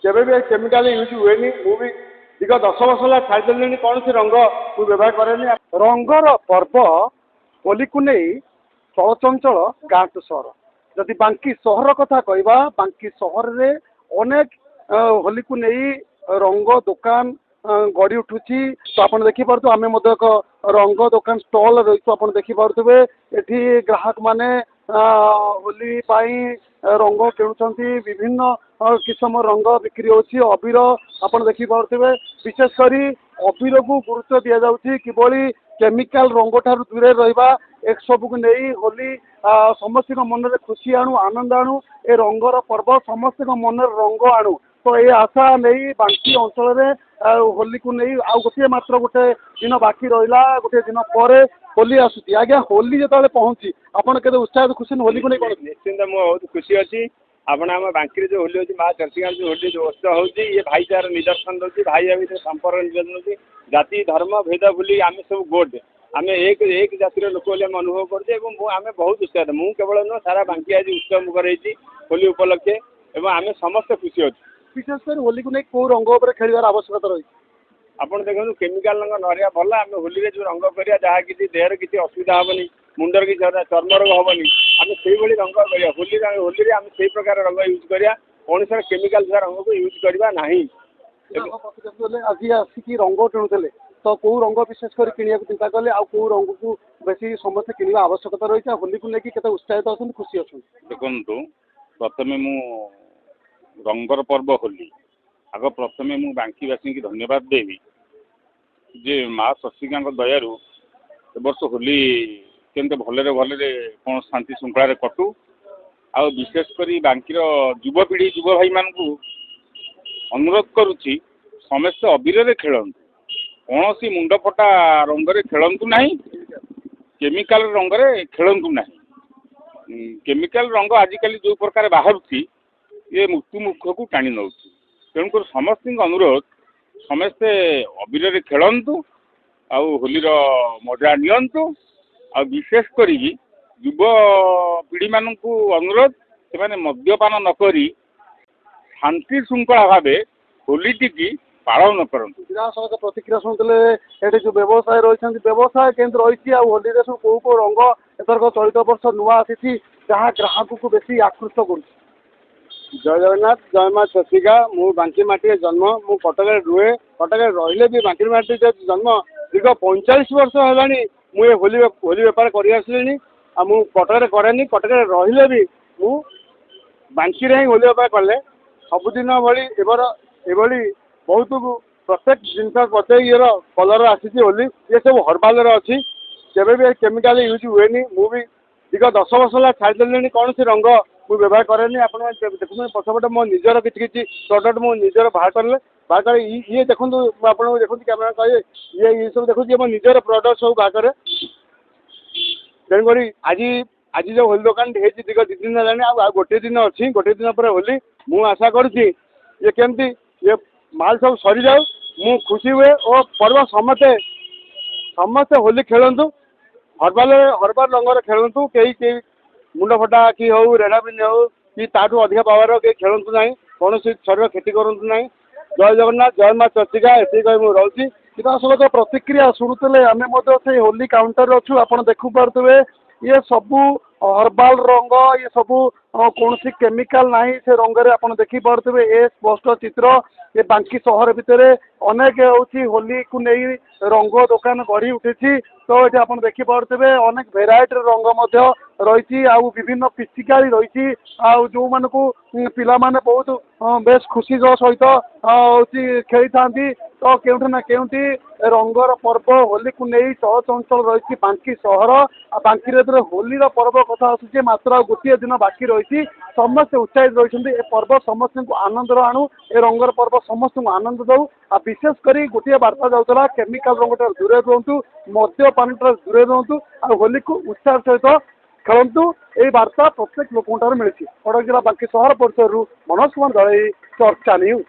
केवे भी chemical use हुए भी दीर्घ 10 वर्ष है छाड़ी कौन सी रंग मुझे व्यवहार कैनि रंगर पर्व होली को नहीं चलचंचल गाँ टू सहर जदि बांकी सहर कथा कहवा बांकी सहर रे अनेक होली को नहीं रंग दुकान गड़ी उठुची तो आप देखिपे आम एक रंग दुकान स्टल रही आप देखिपे ये ग्राहक माने होली रंग किणुंट विभिन्न किसम रंग बिक्री होची अबीर आप देखिपे विशेषकर अबीर को गुरुत्व दि जाऊँगी किभली केमिकल रंग ठार दूरे रहा एक सब को नहीं होली समस्त मन में खुशी आणु आनंद आणु ए रंगर पर्व समस्त मन रंग आणु तो ये आशा नहीं बांकी अंचल होली को नहीं आउ गोटे मात्र गोटे दिन बाकी रहा गोटे दिन पर होली आसूची आज्ञा होली जो पहुँची आपड़ के उत्साह खुशी होली को नहीं कौन निश्चिंत मुझे बहुत खुशी अच्छी आपण आम बांकी जो होली होती माँ चर्चिका जो होली जो उत्सव होती ये भाईचार निदर्शन दूसरी भाई भाई संपर्क निवेदन होती जाति धर्म भेद भूली आम सब गोट आम एक जातिर लोक आम अनुभव करें बहुत उत्साहित मुझे केवल नुह सारा बांकी आज उत्सव मुखर होली उपलक्षे और आम समस्त खुशी अच्छे विशेषकर होली को नहीं कौ रंग खेलार आवश्यकता रही आपड़ देखो केमिकाल रंग नरिया भल आम होली जो रंग करा जहाँ किसी देहर किसी असुविधा हेनी मुंडर किसी चर्म रोग हेनी आम से रंग करा होली आम से प्रकार रंग यूज करा कौन सा केमिकाल रंग को यूज करवा ना आज आसिक रंग किणुले तो कौ रंग विशेषकर किणा चिंता कले आ कौ रंग को बेसी समस्त किणवा आवश्यकता रही है होली को लेकिन केते उत्साहित अच्छा खुशी अच्छा देखु प्रथम मु रंगर पर्व होली आग प्रथम मु बांकीवासी की धन्यवाद देवी जे माँ शशिका दयारू ए वर्ष होली केमते भलरे भलरे कौन शांति श्रृंखला कटू आ विशेषकर बांकीर युवपीढ़ी युव भाई मानू अनुरोध करुच्ची समस्ते अबीर खेलतु कौन सी मुंडफटा रंगरे खेलतु ना केमिकाल रंगरे खेलतु ना केमिकाल रंग आजिकल जो प्रकार बाहर ये मृत्यु मुख को टाणी नौ तेणुक समस्त अनुरोध समस्ते अबीर खेलतु आउ होलीर मजा नियंतु आ विशेषकर युव पीढ़ी मानू अनुरोध से मद्यपान नक शांति श्रृंखला भाव होली टी पालन करते सीधासख प्रतिक्रिया शुणुते ये जो व्यवसाय रही व्यवसाय केन्द्र रही होली सब कौ कौ रंग एथरक चलित वर्ष नुआ आसी जहाँ ग्राहक को बेसी आकृष्ट कर जय जगन्नाथ जय माँ चर्चिका मु बांकी माटी जन्म मु कटक रुहे कटक रही भी बांकी माटी जन्म दीर्घ 45 वर्ष है मुझे होली बेपार कर कटक कैनि कटक रही भी मु बांकी ही होली बेपार कले सबुदिन भाई एभली बहुत प्रत्येक जिन प्रत्येक ये कलर आसी होली ये सब हर्बाल अच्छी केवे भी केमिकाल यूज हुए भी दीर्घ 10 वर्ष है छाड़ी कौन सी रंग मुझे व्यवहार कैनि आप देखते पछपटे मो निजर किसी प्रडक्ट मो निजर बाहर कर ये देखूँ आप देखूँ कैमेरा कहे ये सब देखुची मो निजर प्रडक्ट सब बाहर तेणुक आज आज जो होली दुकान दीर्घ 2 दिन है गोटे दिन अच्छी गोटे दिन पर होली मु आशा करुँची ये केमती ये माल सब सरी जाऊ मु खुशी हुए और पर्व समस्ते समस्ते होली खेलतु हरबाल रंगर खेलतु कई मुंडफटा कि हो रेडाबिन हो कि ताठू अधिक पावर कहीं खेलतु ना कौन शरीर क्षति करूँ ना जय जगन्नाथ जय माँ चर्चिका ये कही मुझे रोचे सीधासख प्रतिक्रिया शुणुते आम से होली काउंटर अच्छु आप देखुपे ये सबू हर्बाल रंग ये सबू कौन सी केमिकाल ना से रंगे आप देखिपे ए स्पष्ट चित्र ये बांकी सहर भितर अनेक होली को नहीं रंग दुकान गढ़ी उठी तो ये आप देखिपे अनेक भेराइटी रंग रही विभिन्न पिचिकारी रही जो मान को पिला माने बहुत बेस खुशी सहित खेली था तो केउठी ना केउठी रंगर पर्व होली को नहीं चलचंचल रही बांकी सहर आ बांकी होली पर्व कथा आसूचे मात्र गोटे दिन बाकी रही समस्त उत्साहित रही पर्व समस्त को आनंद आणु ए रंगर पर्व समस्त को आनंद दऊ आ विशेषकर गोटे बार्ता जाऊला केमिकाल रंग दूरे रुहतु मद्यपान दूरे रुहतु आ होली को उत्साह सहित खेलतु ये बार्ता प्रत्येक लोक मिली कटक जिला बांकी सहर परिसर मनोज कुमार दलई चर्चा न्यूज।